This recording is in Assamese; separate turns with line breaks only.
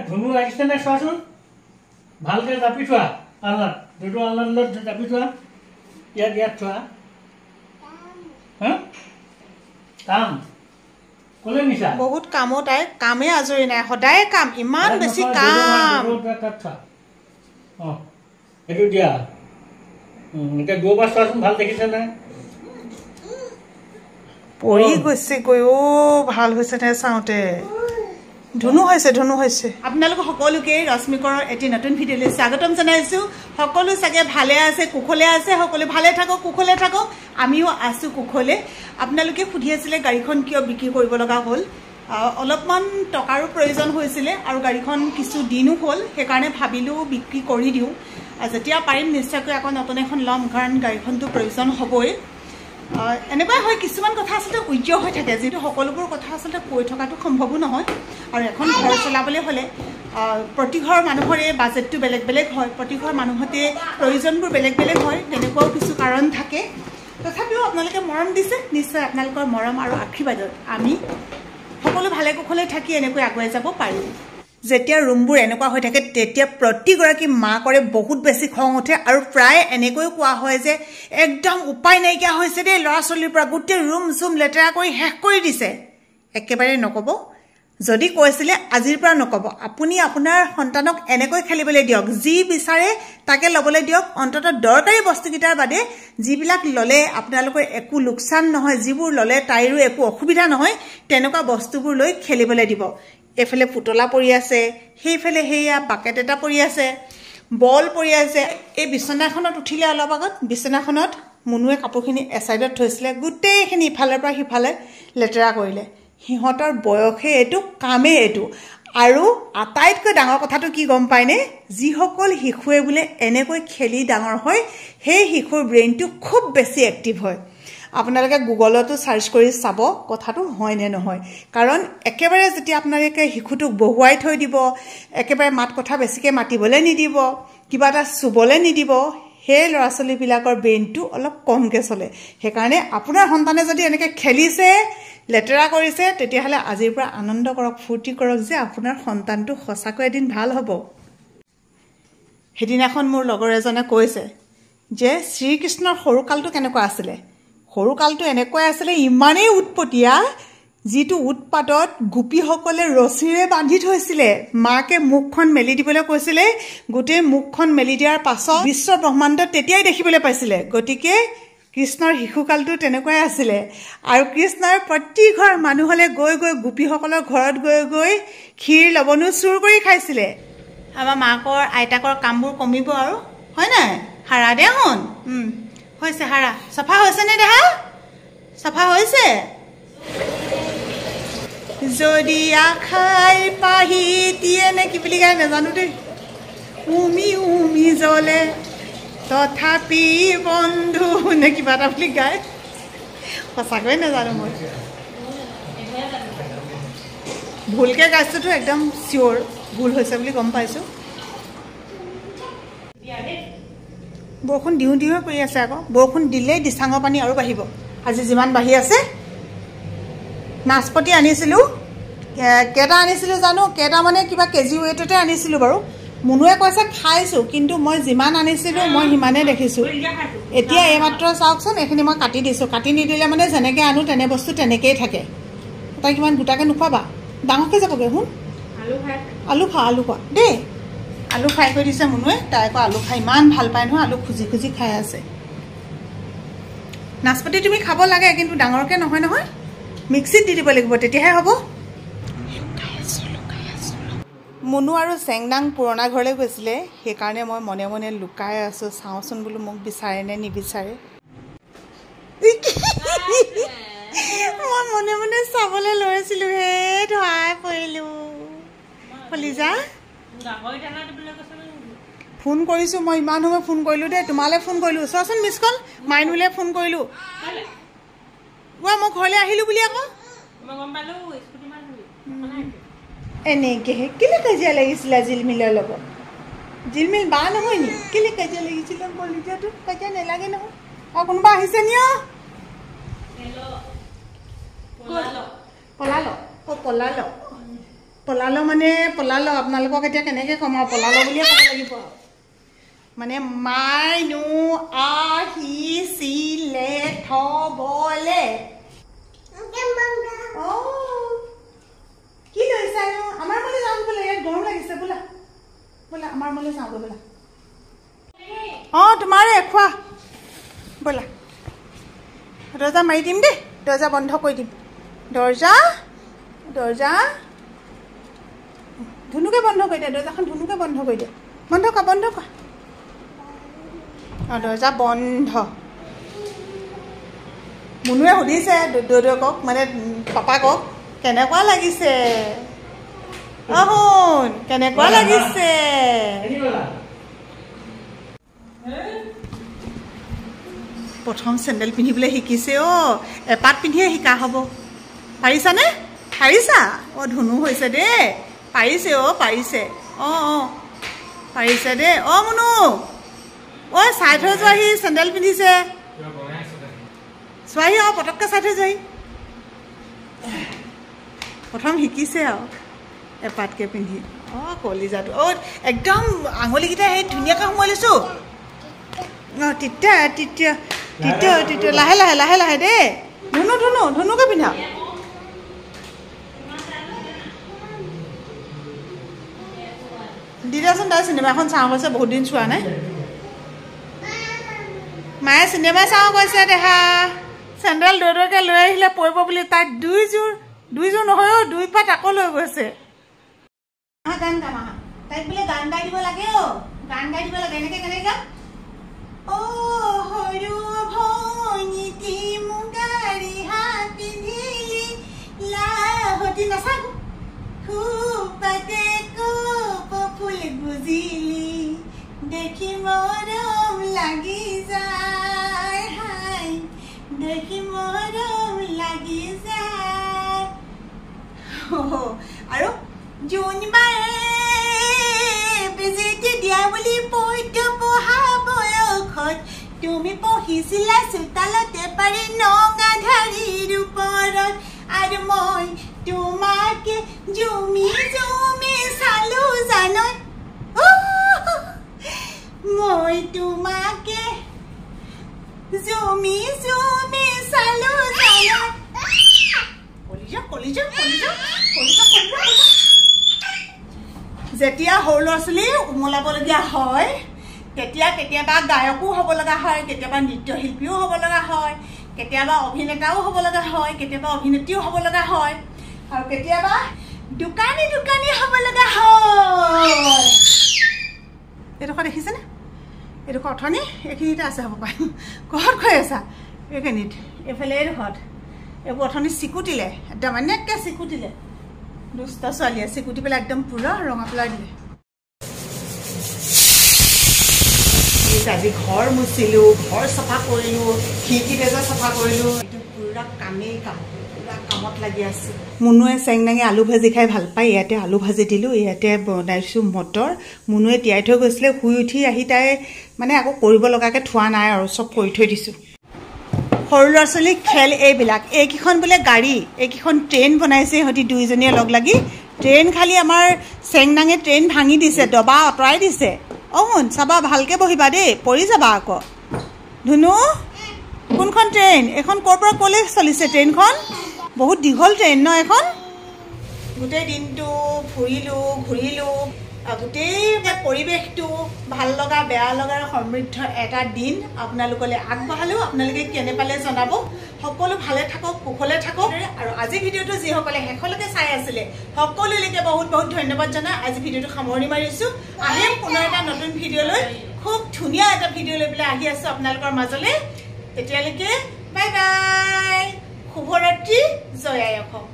ধুনু আহিছে নে চোৱাচোন ভালকে জাপি থোৱা আলনাত দুটো আলনাত জাপি থোৱা ইয়াত থোৱা কাম কোনে নিছা
বহুত কামো তাই কামে আজৰি নাই সদায় কাম ইমান বেছি কাম
এইটো দিয়া এতিয়া দুবাৰ চোৱাচোন ভাল দেখিছে নাই
পৰি গৈছে গৈ ভাল হৈছে নে চাওঁতে ধুনু হৈছে আপোনালোক সকলোকে ৰশ্মিকৰ এটি নতুন ভিডিঅ'লৈ স্বাগতম জনাইছোঁ সকলো চাগে ভালে আছে কুশলে আছে সকলো ভালে থাকক কুশলে থাকক আমিও আছোঁ কুশলে আপোনালোকে সুধি আছিলে গাড়ীখন কিয় বিক্ৰী কৰিব লগা হ'ল অলপমান টকাৰো প্ৰয়োজন হৈছিলে আৰু গাড়ীখন কিছু দিনো হ'ল সেইকাৰণে ভাবিলোঁ বিক্ৰী কৰি দিওঁ যেতিয়া পাৰিম নিশ্চয়কৈ আকৌ নতুন এখন ল'ম কাৰণ গাড়ীখনটো প্ৰয়োজন হ'বই এনেকুৱা হয় কিছুমান কথা আচলতে উজ্জ হৈ থাকে যিটো সকলোবোৰ কথা আচলতে কৈ থকাটো সম্ভৱো নহয় আৰু এখন ঘৰ চলাবলৈ হ'লে প্ৰতি ঘৰ মানুহৰে বাজেটটো বেলেগ বেলেগ হয় প্ৰতি ঘৰ মানুহতে প্ৰয়োজনবোৰ বেলেগ বেলেগ হয় তেনেকুৱাও কিছু কাৰণ থাকে তথাপিও আপোনালোকে মৰম দিছে নিশ্চয় আপোনালোকৰ মৰম আৰু আশীৰ্বাদত আমি সকলো ভালে কুশলে থাকি এনেকৈ আগুৱাই যাব পাৰিম যেতিয়া ৰুমবোৰ এনেকুৱা হৈ থাকে তেতিয়া প্ৰতিগৰাকী মাকৰে বহুত বেছি খং উঠে আৰু প্ৰায় এনেকৈ কোৱা হয় যে একদম উপায় নাইকিয়া হৈছে দেই ল'ৰা ছোৱালীৰ পৰা গোটেই ৰুম চুম লেতেৰা কৰি শেষ কৰি দিছে একেবাৰে নক'ব যদি কৈছিলে আজিৰ পৰা নক'ব আপুনি আপোনাৰ সন্তানক এনেকৈ খেলিবলৈ দিয়ক যি বিচাৰে তাকে ল'বলৈ দিয়ক অন্ততঃ দৰকাৰী বস্তুকেইটাৰ বাদে যিবিলাক ল'লে আপোনালোকৰ একো লোকচান নহয় যিবোৰ ল'লে তাইৰো একো অসুবিধা নহয় তেনেকুৱা বস্তুবোৰ লৈ খেলিবলৈ দিব এফালে পুতলা পৰি আছে সেইফালে হেয়া বাকেট এটা পৰি আছে বল পৰি আছে এই বিছনাখনত উঠিলে অলপ আগত বিছনাখনত মুনুৱে কাপোৰখিনি এছাইডত থৈছিলে গোটেইখিনি ইফালৰ পৰা সিফালে লেতেৰা কৰিলে সিহঁতৰ বয়সে এইটো কামেই এইটো আৰু আটাইতকৈ ডাঙৰ কথাটো কি গম পায়নে যিসকল শিশুৱে বোলে এনেকৈ খেলি ডাঙৰ হয় সেই শিশুৰ ব্ৰেইনটো খুব বেছি এক্টিভ হয় আপোনালোকে গুগলতো সাৰ্চ কৰি চাব কথাটো হয় নে নহয় কাৰণ একেবাৰে যেতিয়া আপোনালোকে শিশুটোক বহুৱাই থৈ দিব একেবাৰে মাত কথা বেছিকৈ মাতিবলৈ নিদিব কিবা এটা চুবলৈ নিদিব সেই ল'ৰা ছোৱালীবিলাকৰ ব্ৰেইনটো অলপ কমকৈ চলে সেইকাৰণে আপোনাৰ সন্তানে যদি এনেকৈ খেলিছে লেতেৰা কৰিছে তেতিয়াহ'লে আজিৰ পৰা আনন্দ কৰক ফূৰ্তি কৰক যে আপোনাৰ সন্তানটো সঁচাকৈ এদিন ভাল হ'ব সেইদিনাখন মোৰ লগৰ এজনে কৈছে যে শ্ৰীকৃষ্ণৰ সৰুকালটো কেনেকুৱা আছিলে সৰুকালটো এনেকুৱাই আছিলে ইমানেই উৎপতীয়া যিটো উৎপাতত গোপীসকলে ৰছীৰে বান্ধি থৈছিলে মাকে মুখখন মেলি দিবলৈ কৈছিলে গোটেই মুখখন মেলি দিয়াৰ পাছত বিশ্ব ব্ৰহ্মাণ্ডত তেতিয়াই দেখিবলৈ পাইছিলে গতিকে কৃষ্ণৰ শিশুকালটো তেনেকুৱাই আছিলে আৰু কৃষ্ণৰ প্ৰতি ঘৰ মানুহলৈ গৈ গৈ গোপীসকলৰ ঘৰত গৈ গৈ ক্ষীৰ লৱণো চুৰ কৰি খাইছিলে আমাৰ মাকৰ আইতাকৰ কামবোৰ কমিব আৰু হয় নাই হাৰা দে শুন হৈছে হাৰা চাফা হৈছে নে দেহা চাফা হৈছে যদি আখাই পাহি দিয়ে নে কি বুলি গায় নাজানো দেই উমি উমি জ্বলে তথাপি বন্ধু নে কিবা এটা বুলি গায় সঁচাকৈ নাজানো মই ভুলকৈ গাইছোতো একদম চিয়'ৰ ভুল হৈছে বুলি গম পাইছোঁ বৰষুণ দিওঁ দিওঁ পৰি আছে আকৌ বৰষুণ দিলেই দিচাঙৰ পানী আৰু বাঢ়িব আজি যিমান বাঢ়ি আছে নাচপতি আনিছিলোঁ কেইটা আনিছিলোঁ জানো কেইটা মানে কিবা কেজি ৱেইটতে আনিছিলোঁ বাৰু মুনুৱে কৈছে খাইছোঁ কিন্তু মই যিমান আনিছিলোঁ মই সিমানেই দেখিছোঁ এতিয়া এইমাত্ৰ চাওকচোন এইখিনি মই কাটি দিছোঁ কাটি নিদিলে মানে যেনেকৈ আনো তেনে বস্তু তেনেকৈয়ে থাকে তাই কিমান গোটাকৈ নোখোৱাবা ডাঙৰকৈ যাবগৈ শুন আলু খোৱা দেই আলু ফ্ৰাই কৰি দিছে মুনুৱে তাই আকৌ আলু খাই ইমান ভাল পায় নহয় আলু খুজি খুজি খাই আছে নাচপতি তুমি খাব লাগে কিন্তু ডাঙৰকৈ নহয় নহয় মিক্সিত দি দিব লাগিব তেতিয়াহে হ'ব মুনু আৰু চেংনাং পুৰণা ঘৰলৈ গৈছিলে সেইকাৰণে মই মনে মনে লুকাই আছোঁ চাওঁচোন বোলো মোক বিচাৰে নে নিবিচাৰে মই মনে মনে চাবলৈ লৈছিলোঁ হে ধৰাই পৰিলোঁ কলিজা ফোন কৰিছোঁ মই ইমান সময় ফোন কৰিলোঁ দেই তোমালৈ ফোন কৰিলোঁ চোৱাচোন মিছ কল মাইনুলৈ ফোন কৰিলোঁ মই ঘৰলৈ আহিলোঁ বুলি আকৌ এনেকৈহে কেলৈ কাজিয়া লাগিছিলে জিলমিলৰ লগত জিলমিল বা নহয় নি কেলৈ কাজিয়া লাগিছিলে কলিজাটো কাজিয়া নেলাগে নহয় আৰু কোনোবা আহিছে নি পলাল পলালো মানে পলালো আপোনালোকক এতিয়া কেনেকৈ ক'ম আৰু পলালো বুলিয়ে ক'ব লাগিব মানে মাইনু আহিছিলে থ'বলে কি লৈছানো আমাৰ মোলৈ যাওঁ বোলে ইয়াত গৰম লাগিছে বোলা বোলা আমাৰ মোলৈ যাওঁ বোলা তোমাৰে খোৱা বোলা দৰ্জা মাৰি দিম দেই দৰ্জা বন্ধ কৰি দিম দৰ্জা দৰ্জা ধুনুকে বন্ধ কৰি দিয়া দৰ্জাখন ধুনুকে বন্ধ কৰি দিয়া বন্ধ কৰা দৰ্জা বন্ধ মুনুৱে সুধিছে দৌদৌকক মানে পাপাকক কেনেকুৱা লাগিছে শুন কেনেকুৱা লাগিছে প্ৰথম চেণ্ডেল পিন্ধিবলৈ শিকিছে এপাত পিন্ধিয়ে শিকা হ'ব পাৰিছানে পাৰিছা ধুনু হৈছে দেই পাৰিছে পাৰিছে পাৰিছে দেই মুনু চাই থৈ যোৱাহি চেণ্ডেল পিন্ধিছে চোৱাহি পটককৈ চাই থৈ যোৱাহি প্ৰথম শিকিছে আৰু এপাতকৈ পিন্ধি কলিজাটো একদম আঙুলিকেইটা সেই ধুনীয়াকৈ সোমাই লৈছোঁ তেতিয়া লাহে লাহে লাহে লাহে দেই ধুনুকৈ পিন্ধা দি দিয়াচোন তাই চিনেমা এখন চাওঁ কৈছে বহুত দিন চোৱা নাই মায়ে চিনেমা চাওঁ কৈছে দেহা চেণ্ডেল দৌৰকৈ লৈ আহিলে পৰিব বুলি তাইক দুইযোৰ নহয় দুই পাত আকৌ লৈ গৈছে গান গাম তাইক বোলে গান গাই দিব লাগে গান গাই দিব লাগে এনেকৈ কেনেকৈ গাম সৰু ভনীতি মুগাৰী হাত পিন্ধিলি লাহতি নাচাব খুপাতে কোপ ফুল গুজিলি দেখি মৰম লাগি যায় হাই দেখি মৰম লাগি যায় আৰু জোনবাৰে বেজীটি দিয়া বুলি পৈটো পঢ়া বয়সত তুমি পঢ়িছিলা চোতালতে পাৰি নঙাধাৰীৰ ওপৰত আৰু মই তোমাকে জুমি জুমি চালো জানো মই তোমাকে জুমি জুমি চালো জানো যেতিয়া সৰু ল'ৰা ছোৱালী উমলাবলগীয়া হয় তেতিয়া কেতিয়াবা গায়কো হ'ব লগা হয় কেতিয়াবা নৃত্যশিল্পীও হ'ব লগা হয় কেতিয়াবা অভিনেতাও হ'ব লগা হয় কেতিয়াবা অভিনেত্ৰীও হ'ব লগা হয় আৰু কেতিয়াবা দোকানী হ'ব লগা হয় এইডোখৰ দেখিছেনে এইডোখৰ অথনি এইখিনিতে আছে হ'ব পাৰিম ক'ত কৈ আছা এইখিনিত এইফালে এইডোখৰত এইবোৰ অথনি চিকুটিলে একদম এনেকৈ চিকুটিলে দুষ্ট ছোৱালীয়ে চিকুটি পেলাই একদম পুৰা ৰঙা পেলাই দিলে আজি ঘৰ মুচিলোঁ ঘৰ চাফা কৰিলোঁ খিৰিকী বেজা চাফা কৰিলোঁ একদম পুৰা কামেই কাম পুৰা কামত লাগি আছোঁ মুনুৱে চেংনাঙে আলু ভাজি খাই ভাল পায় ইয়াতে আলু ভাজি দিলোঁ ইয়াতে বনাইছোঁ মটৰ মুনুৱে তিয়াই থৈ গৈছিলে শুই উঠি আহি তাই মানে আকৌ কৰিব লগাকৈ থোৱা নাই আৰু চব কৰি থৈ দিছোঁ সৰু ল'ৰা ছোৱালীক খেল এইবিলাক এইকেইখন বোলে গাড়ী এইকেইখন ট্ৰেইন বনাইছে সিহঁতি দুইজনীয়ে লগ লাগি ট্ৰেইন খালি আমাৰ চেংনাঙে ট্ৰেইন ভাঙি দিছে দবা আঁতৰাই দিছে শুন চাবা ভালকৈ বহিবা দেই পৰি যাবা আকৌ ধুনু কোনখন ট্ৰেইন এইখন ক'ৰ পৰা ক'লৈ চলিছে ট্ৰেইনখন বহুত দীঘল ট্ৰেইন ন এখন গোটেই দিনটো ফুৰিলোঁ ঘূৰিলোঁ গোটেই পৰিৱেশটো ভাল লগা বেয়া লগাৰ সমৃদ্ধ এটা দিন আপোনালোকলৈ আগবঢ়ালোঁ আপোনালোকে কেনে পালে জনাব সকলো ভালে থাকক কুশলে থাকক আৰু আজি ভিডিঅ'টো যিসকলে শেষলৈকে চাই আছিলে সকলোলৈকে বহুত বহুত ধন্যবাদ জনাই আজি ভিডিঅ'টো সামৰণি মাৰিছোঁ আহিম পুনৰ এটা নতুন ভিডিঅ'লৈ খুব ধুনীয়া এটা ভিডিঅ' লৈ পেলাই আহি আছোঁ আপোনালোকৰ মাজলৈ তেতিয়ালৈকে বাই বাই শুভৰাত্ৰি জয় আই অসম।